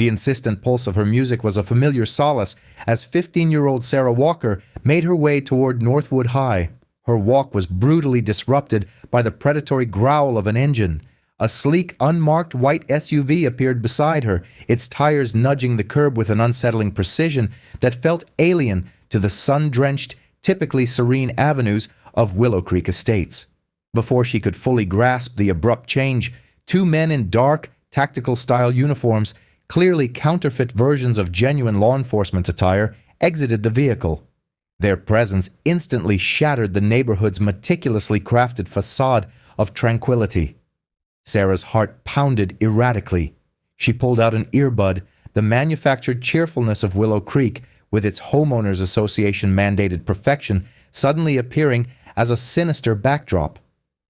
The insistent pulse of her music was a familiar solace as 15-year-old Sarah Walker made her way toward Northwood High. Her walk was brutally disrupted by the predatory growl of an engine. A sleek, unmarked white SUV appeared beside her, its tires nudging the curb with an unsettling precision that felt alien to the sun-drenched, typically serene avenues of Willow Creek Estates. Before she could fully grasp the abrupt change, two men in dark, tactical-style uniforms, clearly counterfeit versions of genuine law enforcement attire, exited the vehicle. Their presence instantly shattered the neighborhood's meticulously crafted facade of tranquility. Sarah's heart pounded erratically. She pulled out an earbud, the manufactured cheerfulness of Willow Creek, with its homeowners association mandated perfection, suddenly appearing as a sinister backdrop.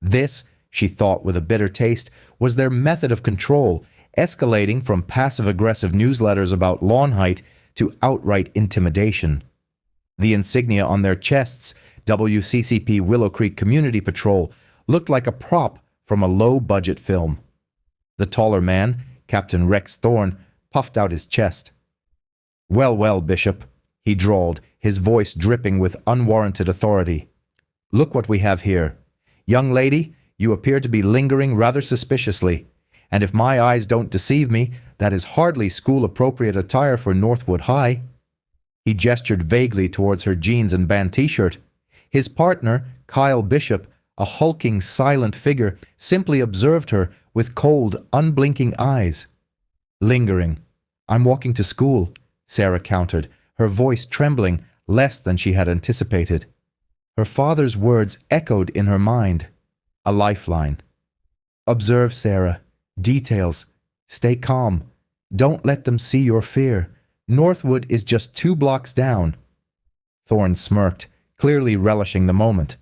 This, she thought with a bitter taste, was their method of control, escalating from passive-aggressive newsletters about lawn height to outright intimidation. The insignia on their chests, WCCP Willow Creek Community Patrol, looked like a prop from a low-budget film. The taller man, Captain Rex Thorne, puffed out his chest. "Well, well, Bishop," he drawled, his voice dripping with unwarranted authority. "Look what we have here. Young lady, you appear to be lingering rather suspiciously, and if my eyes don't deceive me, that is hardly school-appropriate attire for Northwood High." He gestured vaguely towards her jeans and band t-shirt. His partner, Kyle Bishop, a hulking, silent figure, simply observed her with cold, unblinking eyes. "Lingering. I'm walking to school," Sarah countered, her voice trembling less than she had anticipated. Her father's words echoed in her mind. A lifeline. "Observe, Sarah. Details. Stay calm. Don't let them see your fear. Northwood is just 2 blocks down." Thorne smirked, clearly relishing the moment.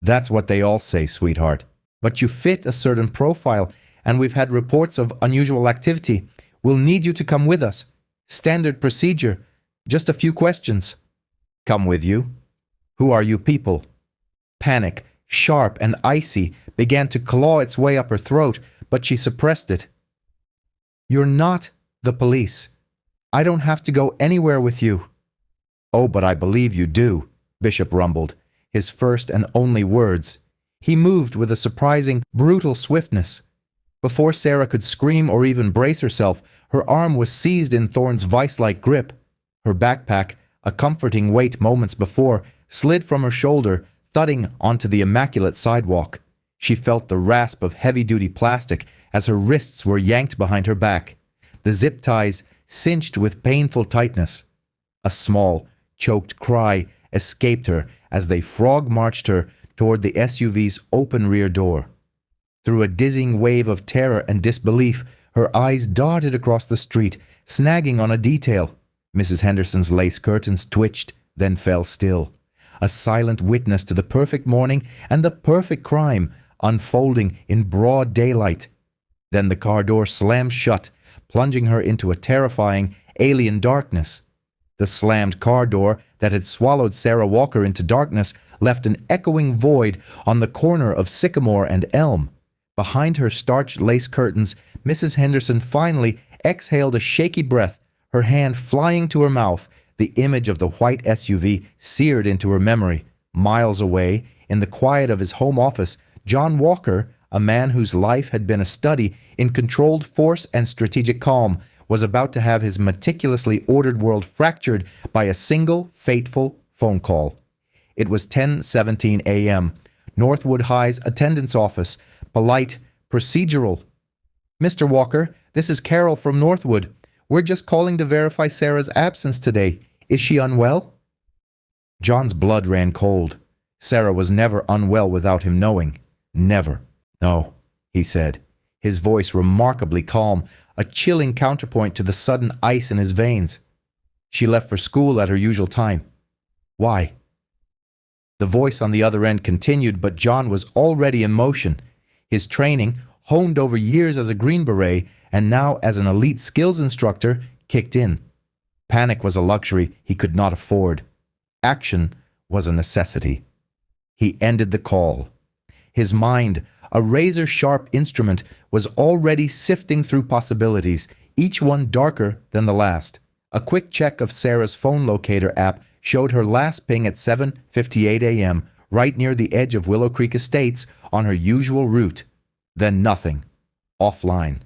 "That's what they all say, sweetheart. But you fit a certain profile, and we've had reports of unusual activity. We'll need you to come with us. Standard procedure. Just a few questions." "Come with you? Who are you people?" Panic, sharp and icy, began to claw its way up her throat, but she suppressed it. "You're not the police. I don't have to go anywhere with you." "Oh, but I believe you do," Bishop rumbled, his first and only words. He moved with a surprising, brutal swiftness. Before Sarah could scream or even brace herself, her arm was seized in Thorne's vice-like grip. Her backpack, a comforting weight moments before, slid from her shoulder, thudding onto the immaculate sidewalk. She felt the rasp of heavy-duty plastic as her wrists were yanked behind her back. The zip ties cinched with painful tightness. A small, choked cry escaped her as they frog-marched her toward the SUV's open rear door. Through a dizzying wave of terror and disbelief, her eyes darted across the street, snagging on a detail. Mrs. Henderson's lace curtains twitched, then fell still. A silent witness to the perfect morning and the perfect crime unfolding in broad daylight. Then the car door slammed shut, plunging her into a terrifying, alien darkness. The slammed car door that had swallowed Sarah Walker into darkness left an echoing void on the corner of Sycamore and Elm. Behind her starched lace curtains, Mrs. Henderson finally exhaled a shaky breath, her hand flying to her mouth, the image of the white SUV seared into her memory. Miles away, in the quiet of his home office, John Walker, a man whose life had been a study in controlled force and strategic calm, was about to have his meticulously ordered world fractured by a single, fateful phone call. It was 10:17 a.m. Northwood High's attendance office, polite, procedural. "Mr. Walker, this is Carol from Northwood. We're just calling to verify Sarah's absence today. Is she unwell?" John's blood ran cold. Sarah was never unwell without him knowing. Never. "No," he said, his voice remarkably calm, a chilling counterpoint to the sudden ice in his veins. "She left for school at her usual time." "Why?" The voice on the other end continued, but John was already in motion. His training, honed over years as a Green Beret and now as an elite skills instructor, kicked in. Panic was a luxury he could not afford. Action was a necessity. He ended the call. His mind, a razor-sharp instrument, was already sifting through possibilities, each one darker than the last. A quick check of Sarah's phone locator app showed her last ping at 7:58 a.m., right near the edge of Willow Creek Estates on her usual route. Then nothing. Offline.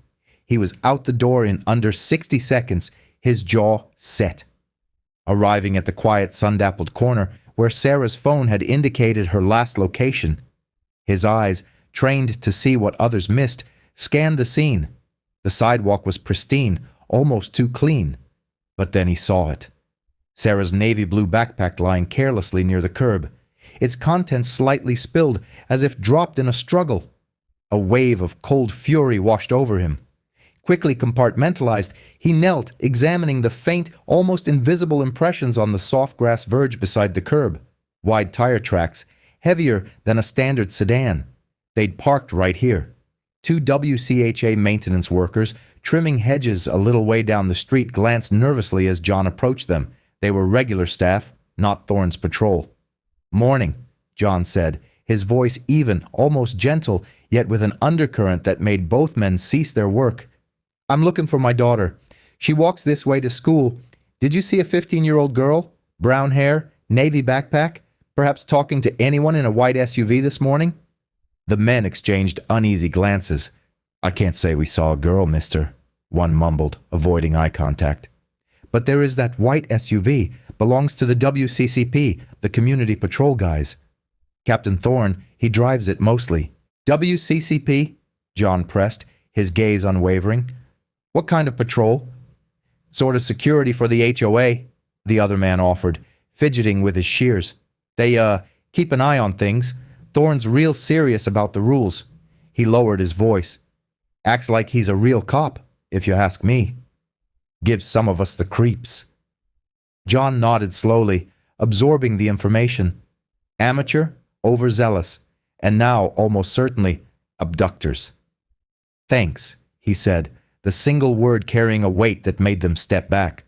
He was out the door in under 60 seconds, his jaw set. Arriving at the quiet, sun-dappled corner where Sarah's phone had indicated her last location, his eyes, trained to see what others missed, scanned the scene. The sidewalk was pristine, almost too clean. But then he saw it. Sarah's navy blue backpack lying carelessly near the curb, its contents slightly spilled as if dropped in a struggle. A wave of cold fury washed over him. Quickly compartmentalized, he knelt, examining the faint, almost invisible impressions on the soft grass verge beside the curb. Wide tire tracks, heavier than a standard sedan. They'd parked right here. 2 WCHA maintenance workers, trimming hedges a little way down the street, glanced nervously as John approached them. They were regular staff, not Thorne's patrol. "Morning," John said, his voice even, almost gentle, yet with an undercurrent that made both men cease their work. "I'm looking for my daughter. She walks this way to school. Did you see a 15-year-old girl? Brown hair, navy backpack, perhaps talking to anyone in a white SUV this morning?" The men exchanged uneasy glances. "I can't say we saw a girl, mister," one mumbled, avoiding eye contact. "But there is that white SUV. Belongs to the WCCP, the community patrol guys. Captain Thorne, he drives it mostly." "WCCP?" John pressed, his gaze unwavering. "What kind of patrol?" "Sort of security for the HOA," the other man offered, fidgeting with his shears. "They, keep an eye on things. Thorne's real serious about the rules." He lowered his voice. "Acts like he's a real cop, if you ask me. Gives some of us the creeps." John nodded slowly, absorbing the information. Amateur, overzealous, and now, almost certainly, abductors. "Thanks," he said, the single word carrying a weight that made them step back.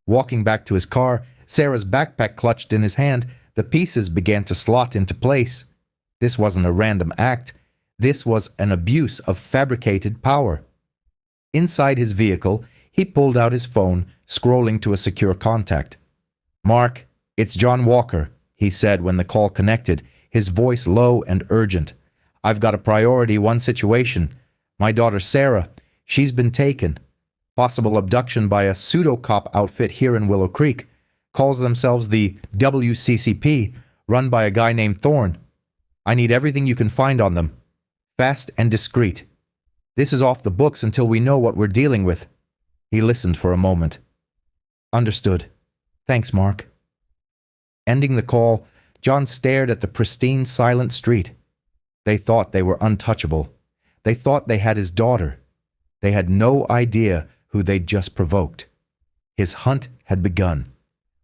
Walking back to his car, Sarah's backpack clutched in his hand, the pieces began to slot into place. This wasn't a random act. This was an abuse of fabricated power. Inside his vehicle, he pulled out his phone, scrolling to a secure contact. "Mark, it's John Walker," he said when the call connected, his voice low and urgent. "I've got a priority 1 situation. My daughter Sarah, she's been taken. Possible abduction by a pseudo-cop outfit here in Willow Creek. Calls themselves the WCCP, run by a guy named Thorne. I need everything you can find on them. Fast and discreet. This is off the books until we know what we're dealing with." He listened for a moment. "Understood. Thanks, Mark." Ending the call, John stared at the pristine, silent street. They thought they were untouchable. They thought they had his daughter. They had no idea who they'd just provoked. His hunt had begun.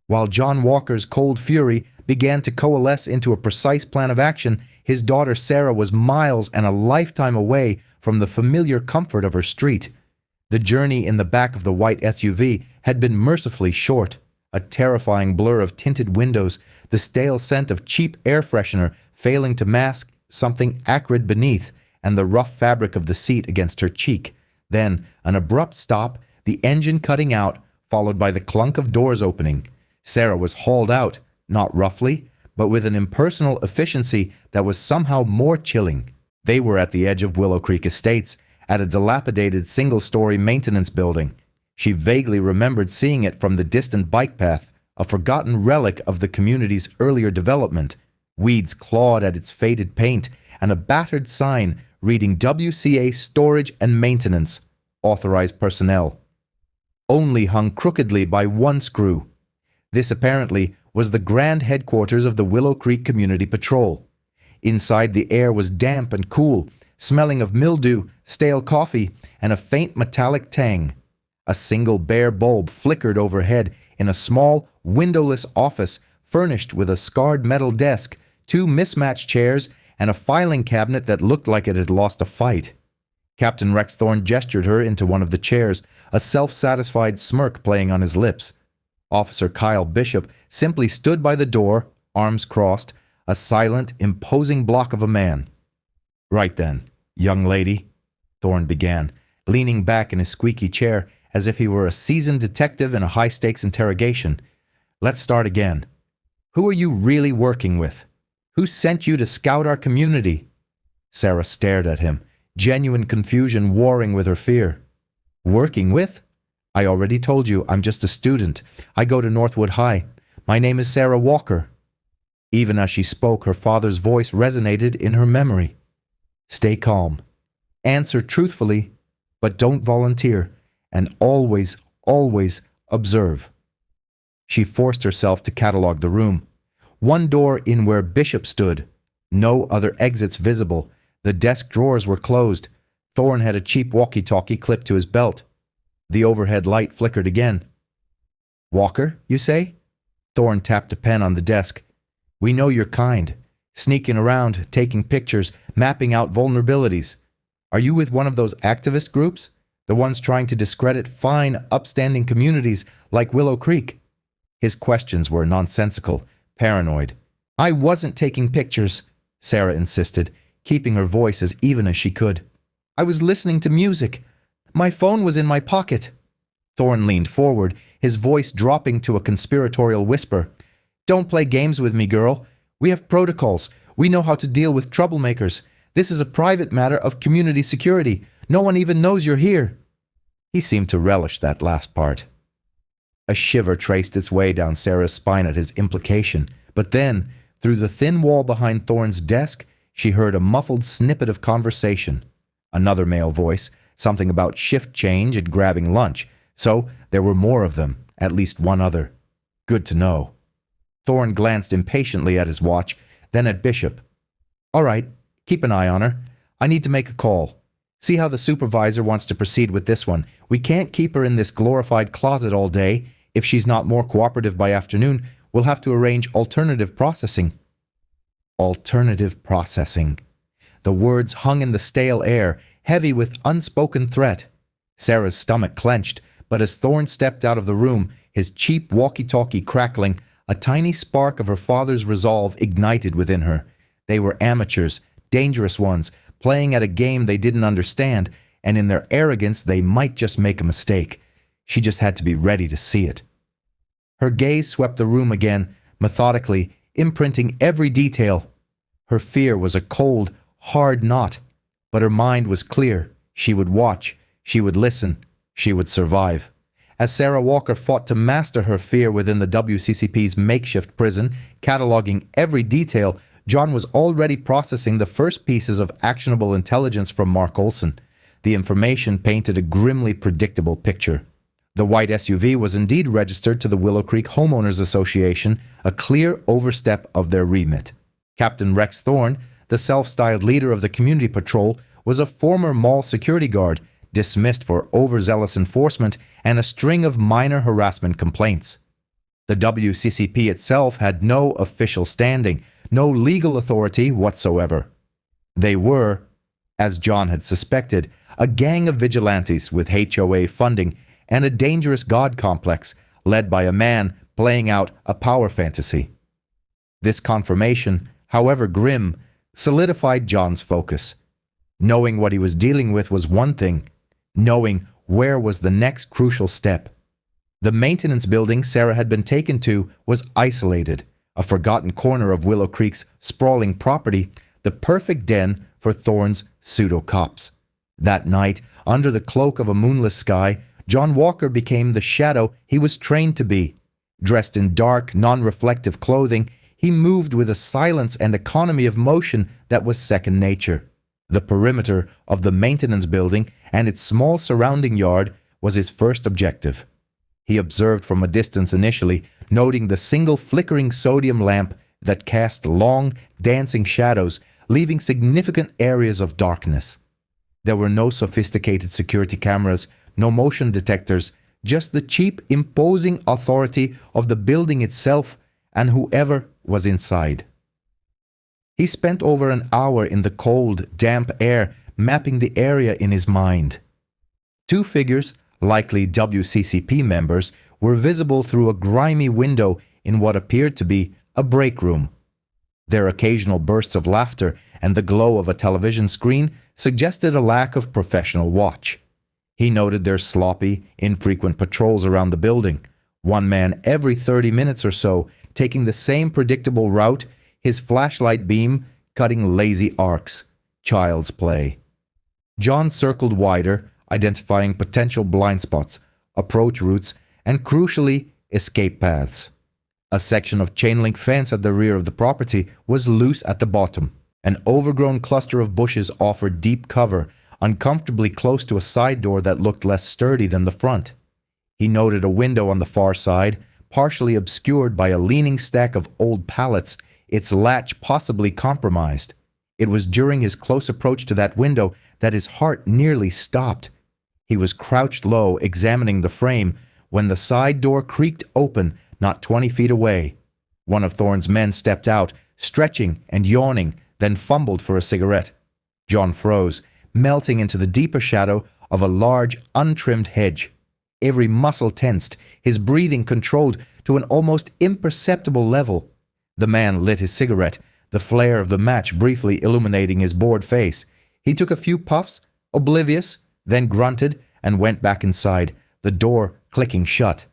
While John Walker's cold fury began to coalesce into a precise plan of action, his daughter Sarah was miles and a lifetime away from the familiar comfort of her street. The journey in the back of the white SUV had been mercifully short. A terrifying blur of tinted windows, the stale scent of cheap air freshener failing to mask something acrid beneath, and the rough fabric of the seat against her cheek. Then, an abrupt stop, the engine cutting out, followed by the clunk of doors opening. Sarah was hauled out, not roughly, but with an impersonal efficiency that was somehow more chilling. They were at the edge of Willow Creek Estates, at a dilapidated single-story maintenance building. She vaguely remembered seeing it from the distant bike path, a forgotten relic of the community's earlier development. Weeds clawed at its faded paint, and a battered sign reading WCA Storage and Maintenance, Authorized Personnel. Only hung crookedly by one screw. This apparently was the grand headquarters of the Willow Creek Community Patrol. Inside, the air was damp and cool, smelling of mildew, stale coffee, and a faint metallic tang. A single bare bulb flickered overhead in a small, windowless office furnished with a scarred metal desk, 2 mismatched chairs, and a filing cabinet that looked like it had lost a fight. Captain Rex Thorne gestured her into one of the chairs, a self-satisfied smirk playing on his lips. Officer Kyle Bishop simply stood by the door, arms crossed, a silent, imposing block of a man. "Right then, young lady," Thorne began, leaning back in his squeaky chair as if he were a seasoned detective in a high-stakes interrogation. Let's start again. Who are you really working with? Who sent you to scout our community? Sarah stared at him, genuine confusion warring with her fear. Working with? I already told you, I'm just a student. I go to Northwood High. My name is Sarah Walker. Even as she spoke, her father's voice resonated in her memory. Stay calm. Answer truthfully, but don't volunteer. And always, always observe. She forced herself to catalogue the room. One door in where Bishop stood. No other exits visible. The desk drawers were closed. Thorne had a cheap walkie-talkie clipped to his belt. The overhead light flickered again. Walker, you say? Thorne tapped a pen on the desk. We know your kind. Sneaking around, taking pictures, mapping out vulnerabilities. Are you with one of those activist groups? The ones trying to discredit fine, upstanding communities like Willow Creek? His questions were nonsensical, paranoid. I wasn't taking pictures, Sarah insisted, keeping her voice as even as she could. I was listening to music. My phone was in my pocket. Thorne leaned forward, his voice dropping to a conspiratorial whisper. Don't play games with me, girl. We have protocols. We know how to deal with troublemakers. This is a private matter of community security. No one even knows you're here. He seemed to relish that last part. A shiver traced its way down Sarah's spine at his implication, but then, through the thin wall behind Thorne's desk, she heard a muffled snippet of conversation. Another male voice, something about shift change and grabbing lunch, so there were more of them, at least one other. Good to know. Thorne glanced impatiently at his watch, then at Bishop. All right, keep an eye on her. I need to make a call. See how the supervisor wants to proceed with this one. We can't keep her in this glorified closet all day. If she's not more cooperative by afternoon, we'll have to arrange alternative processing. Alternative processing. The words hung in the stale air, heavy with unspoken threat. Sarah's stomach clenched, but as Thorne stepped out of the room, his cheap walkie-talkie crackling, a tiny spark of her father's resolve ignited within her. They were amateurs, dangerous ones, playing at a game they didn't understand, and in their arrogance they might just make a mistake. She just had to be ready to see it. Her gaze swept the room again, methodically, imprinting every detail. Her fear was a cold, hard knot, but her mind was clear. She would watch, she would listen, she would survive. As Sarah Walker fought to master her fear within the WCCP's makeshift prison, cataloging every detail, John was already processing the first pieces of actionable intelligence from Mark Olson. The information painted a grimly predictable picture. The white SUV was indeed registered to the Willow Creek Homeowners Association, a clear overstep of their remit. Captain Rex Thorne, the self-styled leader of the community patrol, was a former mall security guard, dismissed for overzealous enforcement and a string of minor harassment complaints. The WCCP itself had no official standing, no legal authority whatsoever. They were, as John had suspected, a gang of vigilantes with HOA funding and a dangerous god complex led by a man playing out a power fantasy. This confirmation, however grim, solidified John's focus. Knowing what he was dealing with was one thing. Knowing where was the next crucial step. The maintenance building Sarah had been taken to was isolated, a forgotten corner of Willow Creek's sprawling property, the perfect den for Thorne's pseudo-cops. That night, under the cloak of a moonless sky, John Walker became the shadow he was trained to be. Dressed in dark, non-reflective clothing, he moved with a silence and economy of motion that was second nature. The perimeter of the maintenance building and its small surrounding yard was his first objective. He observed from a distance initially, noting the single flickering sodium lamp that cast long, dancing shadows, leaving significant areas of darkness. There were no sophisticated security cameras, no motion detectors, just the cheap, imposing authority of the building itself and whoever was inside. He spent over an hour in the cold, damp air, mapping the area in his mind. Two figures, likely WCCP members, were visible through a grimy window in what appeared to be a break room. Their occasional bursts of laughter and the glow of a television screen suggested a lack of professional watch. He noted their sloppy, infrequent patrols around the building, one man every 30 minutes or so, taking the same predictable route, his flashlight beam cutting lazy arcs. Child's play. John circled wider, identifying potential blind spots, approach routes, and crucially, escape paths. A section of chain link fence at the rear of the property was loose at the bottom. An overgrown cluster of bushes offered deep cover, uncomfortably close to a side door that looked less sturdy than the front. He noted a window on the far side, partially obscured by a leaning stack of old pallets, its latch possibly compromised. It was during his close approach to that window that his heart nearly stopped. He was crouched low, examining the frame, when the side door creaked open not 20 feet away. One of Thorne's men stepped out, stretching and yawning, then fumbled for a cigarette. John froze, melting into the deeper shadow of a large, untrimmed hedge. Every muscle tensed, his breathing controlled to an almost imperceptible level. The man lit his cigarette, the flare of the match briefly illuminating his bored face. He took a few puffs, oblivious, then grunted and went back inside, the door clicking shut.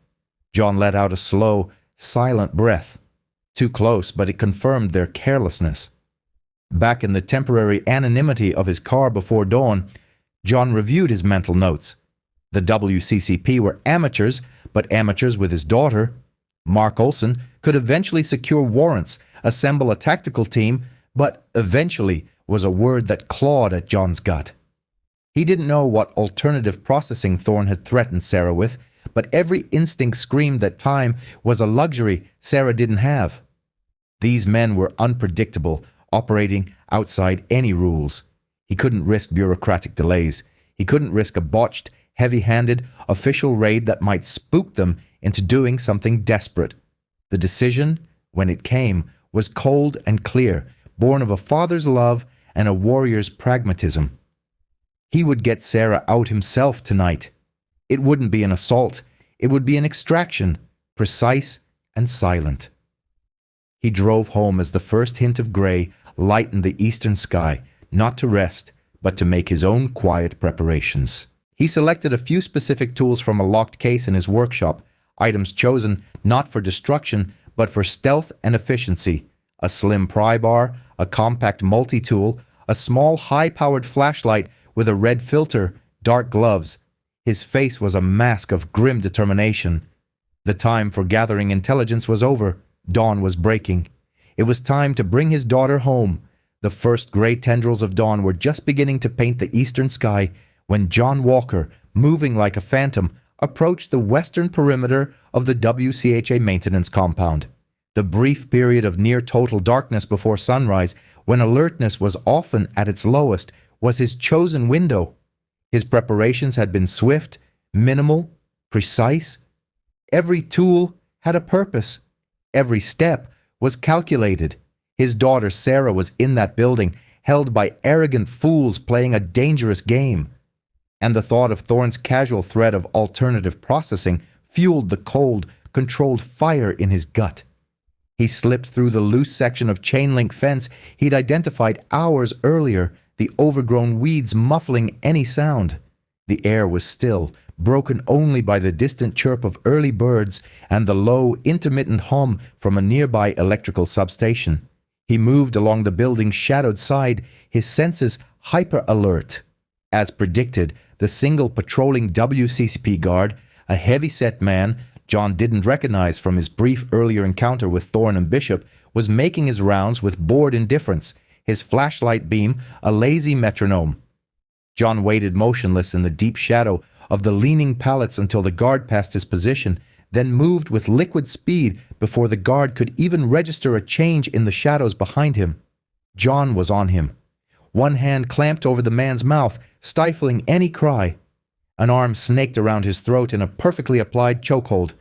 John let out a slow, silent breath. Too close, but it confirmed their carelessness. Back in the temporary anonymity of his car before dawn, John reviewed his mental notes. The WCCP were amateurs, but amateurs with his daughter. Mark Olson could eventually secure warrants, assemble a tactical team, but eventually was a word that clawed at John's gut. He didn't know what alternative processing Thorne had threatened Sarah with, but every instinct screamed that time was a luxury Sarah didn't have. These men were unpredictable, operating outside any rules. He couldn't risk bureaucratic delays. He couldn't risk a botched, heavy-handed official raid that might spook them into doing something desperate. The decision, when it came, was cold and clear, born of a father's love and a warrior's pragmatism. He would get Sarah out himself tonight. It wouldn't be an assault. It would be an extraction, precise and silent. He drove home as the first hint of gray lightened the eastern sky, not to rest, but to make his own quiet preparations. He selected a few specific tools from a locked case in his workshop, items chosen not for destruction, but for stealth and efficiency. A slim pry bar, a compact multi-tool, a small high-powered flashlight with a red filter, dark gloves. His face was a mask of grim determination. The time for gathering intelligence was over. Dawn was breaking. It was time to bring his daughter home. The first gray tendrils of dawn were just beginning to paint the eastern sky when John Walker, moving like a phantom, approached the western perimeter of the WCHA maintenance compound. The brief period of near-total darkness before sunrise, when alertness was often at its lowest, was his chosen window. His preparations had been swift, minimal, precise. Every tool had a purpose. Every step was calculated. His daughter Sarah was in that building, held by arrogant fools playing a dangerous game. And the thought of Thorne's casual threat of alternative processing fueled the cold, controlled fire in his gut. He slipped through the loose section of chain-link fence he'd identified hours earlier, the overgrown weeds muffling any sound. The air was still, broken only by the distant chirp of early birds and the low, intermittent hum from a nearby electrical substation. He moved along the building's shadowed side, his senses hyper-alert. As predicted, the single patrolling WCCP guard, a heavy-set man John didn't recognize from his brief earlier encounter with Thorne and Bishop, was making his rounds with bored indifference, his flashlight beam a lazy metronome. John waited motionless in the deep shadow of the leaning pallets until the guard passed his position, then moved with liquid speed before the guard could even register a change in the shadows behind him. John was on him. One hand clamped over the man's mouth, stifling any cry. An arm snaked around his throat in a perfectly applied chokehold.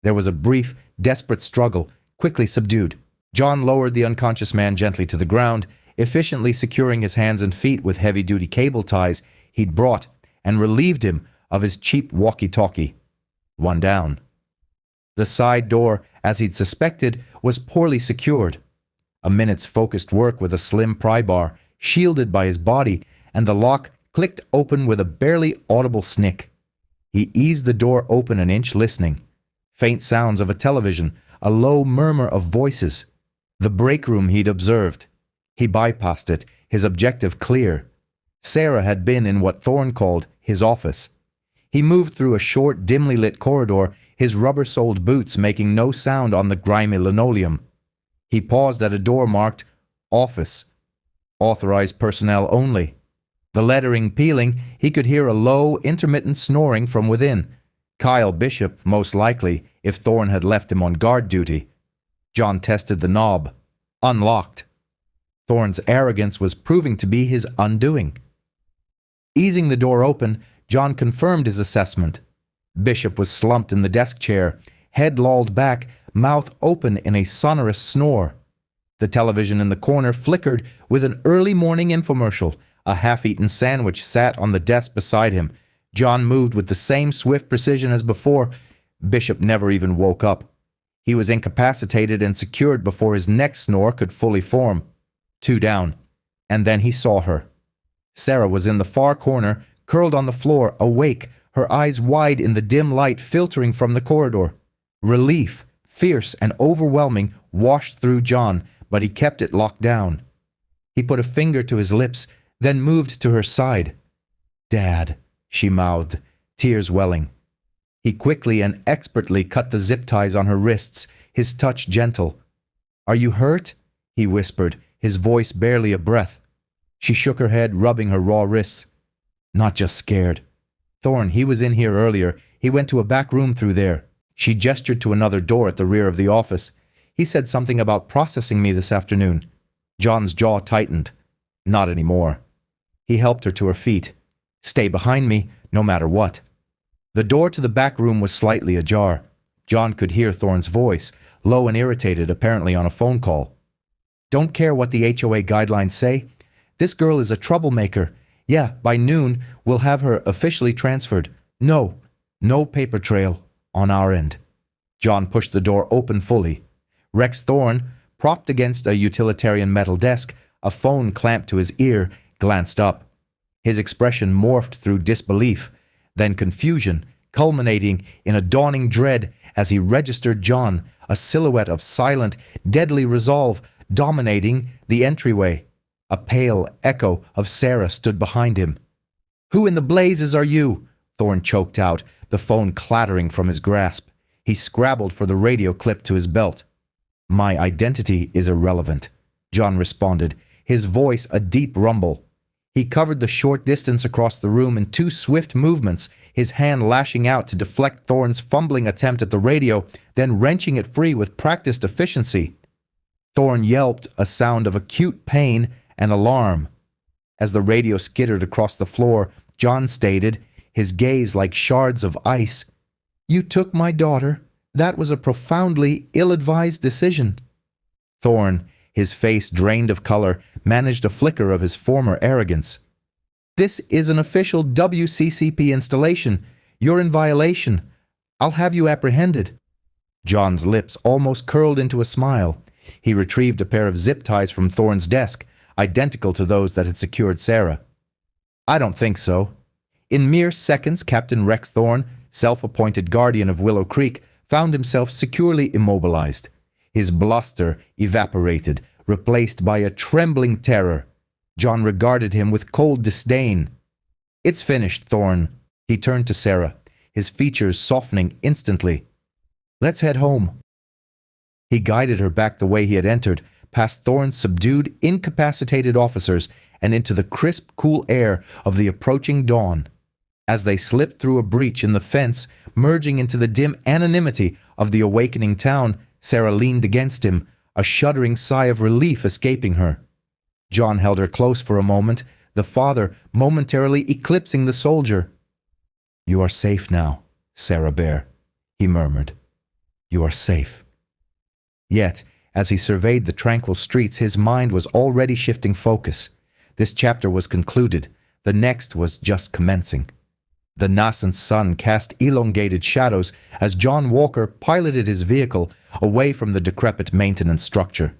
There was a brief, desperate struggle, quickly subdued. John lowered the unconscious man gently to the ground, efficiently securing his hands and feet with heavy-duty cable ties he'd brought, and relieved him of his cheap walkie-talkie. One down. The side door, as he'd suspected, was poorly secured. A minute's focused work with a slim pry bar, shielded by his body, and the lock clicked open with a barely audible snick. He eased the door open an inch, listening. Faint sounds of a television, a low murmur of voices. The break room he'd observed. He bypassed it, his objective clear. Sarah had been in what Thorne called his office. He moved through a short, dimly lit corridor, his rubber-soled boots making no sound on the grimy linoleum. He paused at a door marked Office. Authorized personnel only. The lettering peeling, he could hear a low, intermittent snoring from within. Kyle Bishop, most likely, if Thorne had left him on guard duty. John tested the knob. Unlocked. Thorne's arrogance was proving to be his undoing. Easing the door open, John confirmed his assessment. Bishop was slumped in the desk chair, head lolled back, mouth open in a sonorous snore. The television in the corner flickered with an early morning infomercial. A half-eaten sandwich sat on the desk beside him. John moved with the same swift precision as before. Bishop never even woke up. He was incapacitated and secured before his next snore could fully form. 2 down. And then he saw her. Sarah was in the far corner, curled on the floor, awake, her eyes wide in the dim light filtering from the corridor. Relief, fierce and overwhelming, washed through John, but he kept it locked down. He put a finger to his lips, then moved to her side. "Dad," she mouthed, tears welling. He quickly and expertly cut the zip ties on her wrists, his touch gentle. "Are you hurt?" he whispered, his voice barely a breath. She shook her head, rubbing her raw wrists. "Not just scared. Thorne, he was in here earlier. He went to a back room through there." She gestured to another door at the rear of the office. "He said something about processing me this afternoon." John's jaw tightened. Not anymore. He helped her to her feet. "Stay behind me, no matter what." The door to the back room was slightly ajar. John could hear Thorne's voice, low and irritated, apparently on a phone call. "Don't care what the HOA guidelines say. This girl is a troublemaker. Yeah, by noon, we'll have her officially transferred. No paper trail on our end." John pushed the door open fully. Rex Thorne, propped against a utilitarian metal desk, a phone clamped to his ear, glanced up. His expression morphed through disbelief, then confusion, culminating in a dawning dread as he registered John, a silhouette of silent, deadly resolve, dominating the entryway. A pale echo of Sarah stood behind him. "Who in the blazes are you?" Thorne choked out, the phone clattering from his grasp. He scrabbled for the radio clip to his belt. "My identity is irrelevant," John responded, his voice a deep rumble. He covered the short distance across the room in 2 swift movements, his hand lashing out to deflect Thorne's fumbling attempt at the radio, then wrenching it free with practiced efficiency. Thorne yelped, a sound of acute pain and alarm. As the radio skittered across the floor, John stated, his gaze like shards of ice, "You took my daughter. That was a profoundly ill-advised decision." Thorne, his face drained of color, managed a flicker of his former arrogance. "This is an official WCCP installation. You're in violation. I'll have you apprehended." John's lips almost curled into a smile. He retrieved a pair of zip ties from Thorne's desk, identical to those that had secured Sarah. "I don't think so." In mere seconds, Captain Rex Thorne, self-appointed guardian of Willow Creek, found himself securely immobilized. His bluster evaporated, replaced by a trembling terror. John regarded him with cold disdain. "It's finished, Thorne." He turned to Sarah, his features softening instantly. "Let's head home." He guided her back the way he had entered, past Thorne's subdued, incapacitated officers and into the crisp, cool air of the approaching dawn. As they slipped through a breach in the fence, merging into the dim anonymity of the awakening town, Sarah leaned against him, a shuddering sigh of relief escaping her. John held her close for a moment, the father momentarily eclipsing the soldier. "You are safe now, Sarah Bear," he murmured. "You are safe." Yet, as he surveyed the tranquil streets, his mind was already shifting focus. This chapter was concluded. The next was just commencing. The nascent sun cast elongated shadows as John Walker piloted his vehicle away from the decrepit maintenance structure.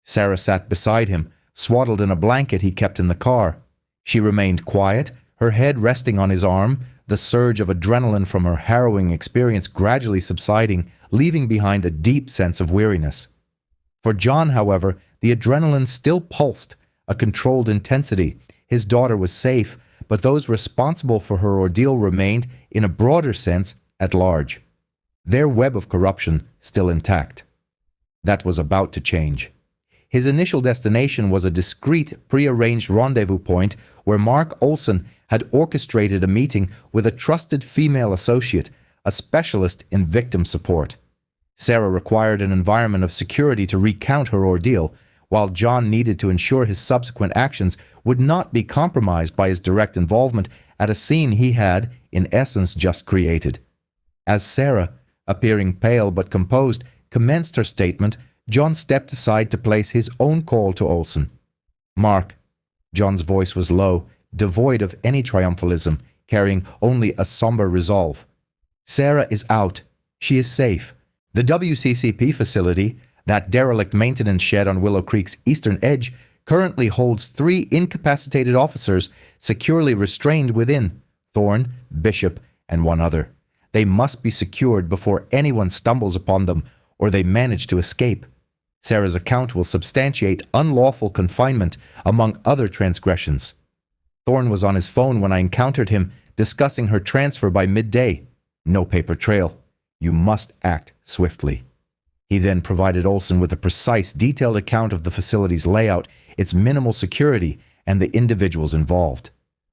Sarah sat beside him, swaddled in a blanket he kept in the car. She remained quiet, Her head resting on his arm, the surge of adrenaline from her harrowing experience gradually subsiding, leaving behind a deep sense of weariness. For John, however, the adrenaline still pulsed, a controlled intensity. His daughter was safe, but those responsible for her ordeal remained, in a broader sense, at large. Their web of corruption still intact. That was about to change. His initial destination was a discreet, prearranged rendezvous point where Mark Olson had orchestrated a meeting with a trusted female associate, a specialist in victim support. Sarah required an environment of security to recount her ordeal, while John needed to ensure his subsequent actions would not be compromised by his direct involvement at a scene he had, in essence, just created. As Sarah, appearing pale but composed, commenced her statement, John stepped aside to place his own call to Olson. "Mark," John's voice was low, devoid of any triumphalism, carrying only a somber resolve. "Sarah is out. She is safe. The WCCP facility, that derelict maintenance shed on Willow Creek's eastern edge, currently holds 3 incapacitated officers securely restrained within: Thorne, Bishop, and 1 other. They must be secured before anyone stumbles upon them or they manage to escape. Sarah's account will substantiate unlawful confinement among other transgressions. Thorne was on his phone when I encountered him discussing her transfer by midday. No paper trail. You must act swiftly." He then provided Olson with a precise, detailed account of the facility's layout, its minimal security, and the individuals involved.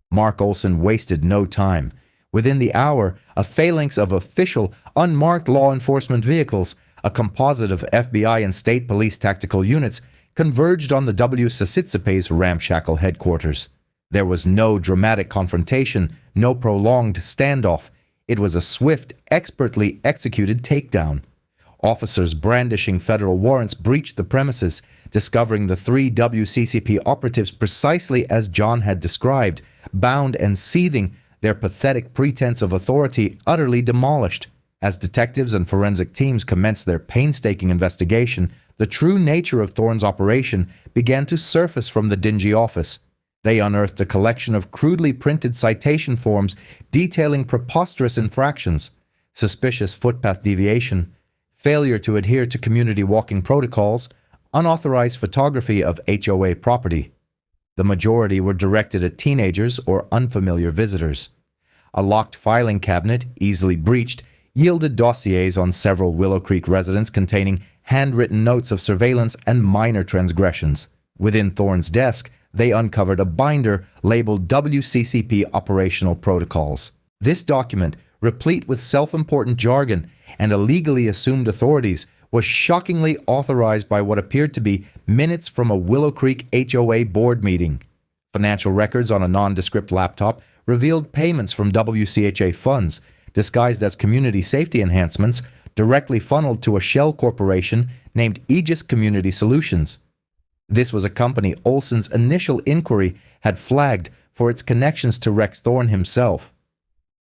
Mark Olson wasted no time. Within the hour, a phalanx of official, unmarked law enforcement vehicles, a composite of FBI and state police tactical units, converged on the WCCP's ramshackle headquarters. There was no dramatic confrontation, no prolonged standoff. It was a swift, expertly executed takedown. Officers brandishing federal warrants breached the premises, discovering the 3 WCCP operatives precisely as John had described, bound and seething, their pathetic pretense of authority utterly demolished. As detectives and forensic teams commenced their painstaking investigation, the true nature of Thorne's operation began to surface from the dingy office. They unearthed a collection of crudely printed citation forms detailing preposterous infractions, suspicious footpath deviation, failure to adhere to community walking protocols, unauthorized photography of HOA property. The majority were directed at teenagers or unfamiliar visitors. A locked filing cabinet, easily breached, yielded dossiers on several Willow Creek residents containing handwritten notes of surveillance and minor transgressions. Within Thorne's desk, they uncovered a binder labeled WCCP Operational Protocols. This document, replete with self-important jargon and illegally assumed authorities, was shockingly authorized by what appeared to be minutes from a Willow Creek HOA board meeting. Financial records on a nondescript laptop revealed payments from WCHA funds, disguised as community safety enhancements, directly funneled to a shell corporation named Aegis Community Solutions. This was a company Olson's initial inquiry had flagged for its connections to Rex Thorne himself.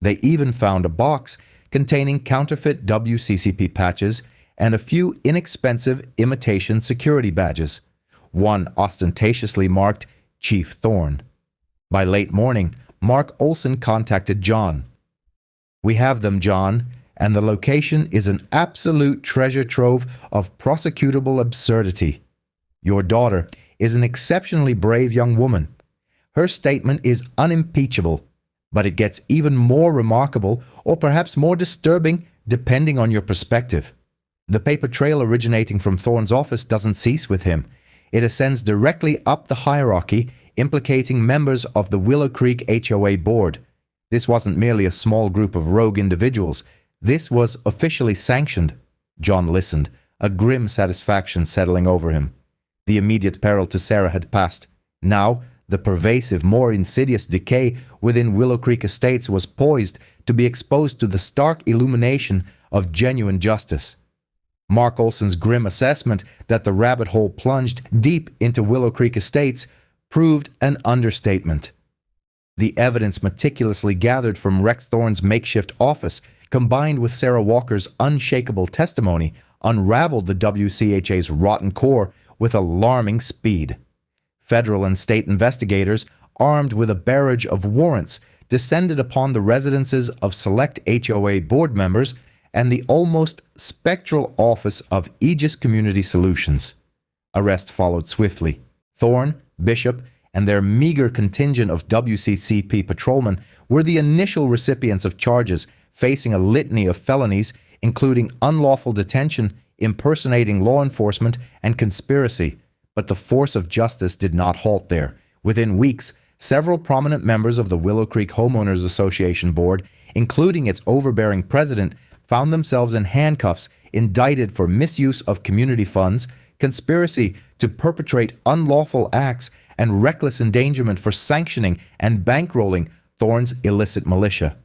They even found a box containing counterfeit WCCP patches and a few inexpensive imitation security badges, one ostentatiously marked Chief Thorne. By late morning, Mark Olson contacted John. "We have them, John, and the location is an absolute treasure trove of prosecutable absurdity. Your daughter is an exceptionally brave young woman. Her statement is unimpeachable, but it gets even more remarkable, or perhaps more disturbing, depending on your perspective. The paper trail originating from Thorne's office doesn't cease with him. It ascends directly up the hierarchy, implicating members of the Willow Creek HOA board. This wasn't merely a small group of rogue individuals. This was officially sanctioned." John listened, a grim satisfaction settling over him. The immediate peril to Sarah had passed. Now, the pervasive, more insidious decay within Willow Creek Estates was poised to be exposed to the stark illumination of genuine justice. Mark Olson's grim assessment that the rabbit hole plunged deep into Willow Creek Estates proved an understatement. The evidence meticulously gathered from Rex Thorne's makeshift office, combined with Sarah Walker's unshakable testimony, unraveled the WCHA's rotten core with alarming speed. Federal and state investigators, armed with a barrage of warrants, descended upon the residences of select HOA board members and the almost spectral office of Aegis Community Solutions. Arrest followed swiftly. Thorne, Bishop, and their meager contingent of WCCP patrolmen were the initial recipients of charges, facing a litany of felonies, including unlawful detention, impersonating law enforcement, and conspiracy. But the force of justice did not halt there. Within weeks, several prominent members of the Willow Creek Homeowners Association Board, including its overbearing president, found themselves in handcuffs, indicted for misuse of community funds, conspiracy to perpetrate unlawful acts, and reckless endangerment for sanctioning and bankrolling Thorne's illicit militia.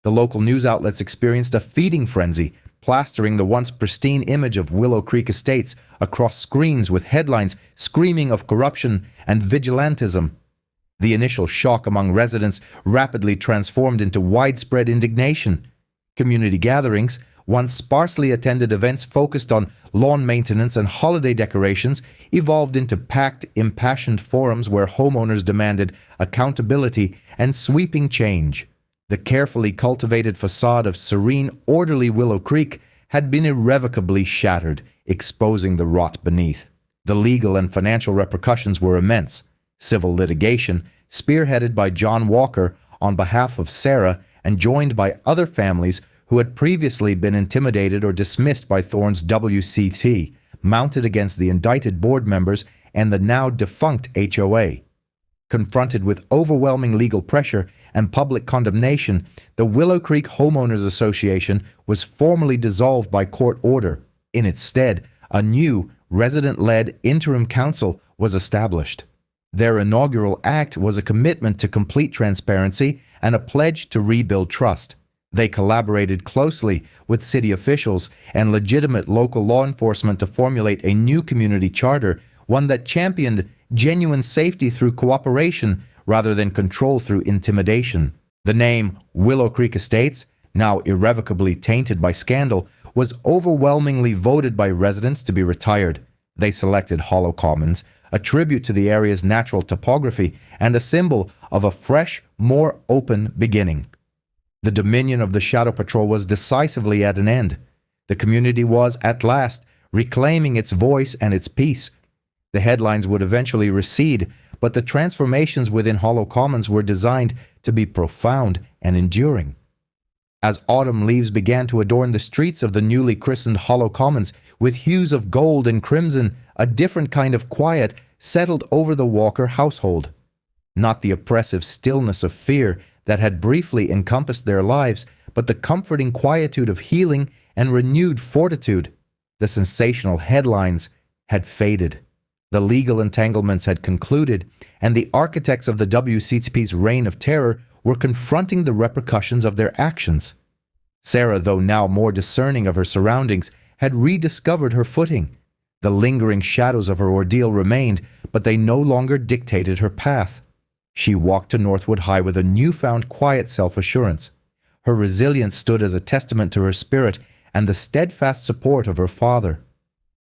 The local news outlets experienced a feeding frenzy, plastering the once pristine image of Willow Creek Estates across screens with headlines screaming of corruption and vigilantism. The initial shock among residents rapidly transformed into widespread indignation. Community gatherings, once sparsely attended events focused on lawn maintenance and holiday decorations, evolved into packed, impassioned forums where homeowners demanded accountability and sweeping change. The carefully cultivated facade of serene, orderly Willow Creek had been irrevocably shattered, exposing the rot beneath. The legal and financial repercussions were immense. Civil litigation, spearheaded by John Walker on behalf of Sarah and joined by other families who had previously been intimidated or dismissed by Thorne's WCT, mounted against the indicted board members and the now defunct HOA. Confronted with overwhelming legal pressure and public condemnation, the Willow Creek Homeowners Association was formally dissolved by court order. In its stead, a new, resident-led interim council was established. Their inaugural act was a commitment to complete transparency and a pledge to rebuild trust. They collaborated closely with city officials and legitimate local law enforcement to formulate a new community charter, one that championed genuine safety through cooperation rather than control through intimidation. The name Willow Creek Estates, now irrevocably tainted by scandal, was overwhelmingly voted by residents to be retired. They selected Hollow Commons, a tribute to the area's natural topography and a symbol of a fresh, more open beginning. The dominion of the Shadow Patrol was decisively at an end. The community was, at last, reclaiming its voice and its peace. The headlines would eventually recede, but the transformations within Hollow Commons were designed to be profound and enduring. As autumn leaves began to adorn the streets of the newly christened Hollow Commons with hues of gold and crimson, a different kind of quiet settled over the Walker household. Not the oppressive stillness of fear that had briefly encompassed their lives, but the comforting quietude of healing and renewed fortitude. The sensational headlines had faded. The legal entanglements had concluded, and the architects of the WCTP's reign of terror were confronting the repercussions of their actions. Sarah, though now more discerning of her surroundings, had rediscovered her footing. The lingering shadows of her ordeal remained, but they no longer dictated her path. She walked to Northwood High with a newfound quiet self-assurance. Her resilience stood as a testament to her spirit and the steadfast support of her father.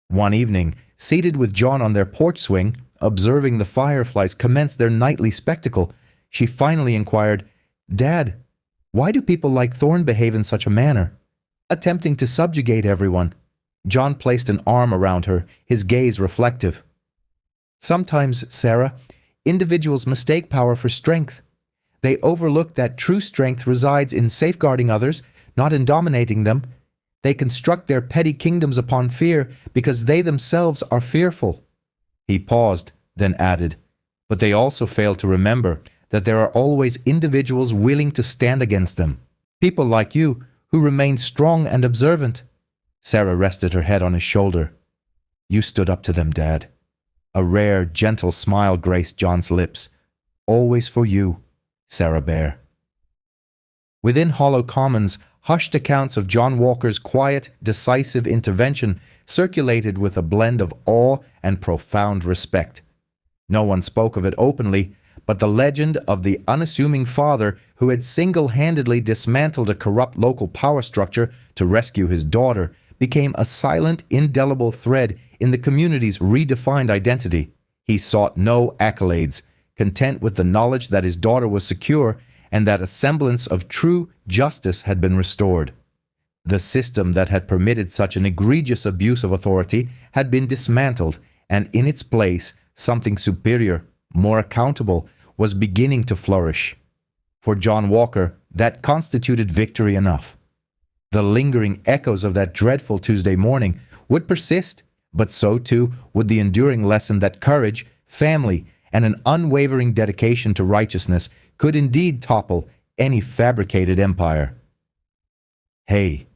One evening, seated with John on their porch swing, observing the fireflies commence their nightly spectacle, she finally inquired, "Dad, why do people like Thorne behave in such a manner? Attempting to subjugate everyone." John placed an arm around her, his gaze reflective. "Sometimes, Sarah, individuals mistake power for strength. They overlook that true strength resides in safeguarding others, not in dominating them. They construct their petty kingdoms upon fear because they themselves are fearful." He paused, then added, "But they also fail to remember that there are always individuals willing to stand against them. People like you, who remain strong and observant." Sarah rested her head on his shoulder. "You stood up to them, Dad." A rare, gentle smile graced John's lips. "Always for you, Sarah Bear." Within Hollow Commons, hushed accounts of John Walker's quiet, decisive intervention circulated with a blend of awe and profound respect. No one spoke of it openly, but the legend of the unassuming father who had single-handedly dismantled a corrupt local power structure to rescue his daughter became a silent, indelible thread in the community's redefined identity. He sought no accolades, content with the knowledge that his daughter was secure and that a semblance of true justice had been restored. The system that had permitted such an egregious abuse of authority had been dismantled, and in its place, something superior, more accountable, was beginning to flourish. For John Walker, that constituted victory enough. The lingering echoes of that dreadful Tuesday morning would persist, but so too would the enduring lesson that courage, family, and an unwavering dedication to righteousness could indeed topple any fabricated empire. Hey,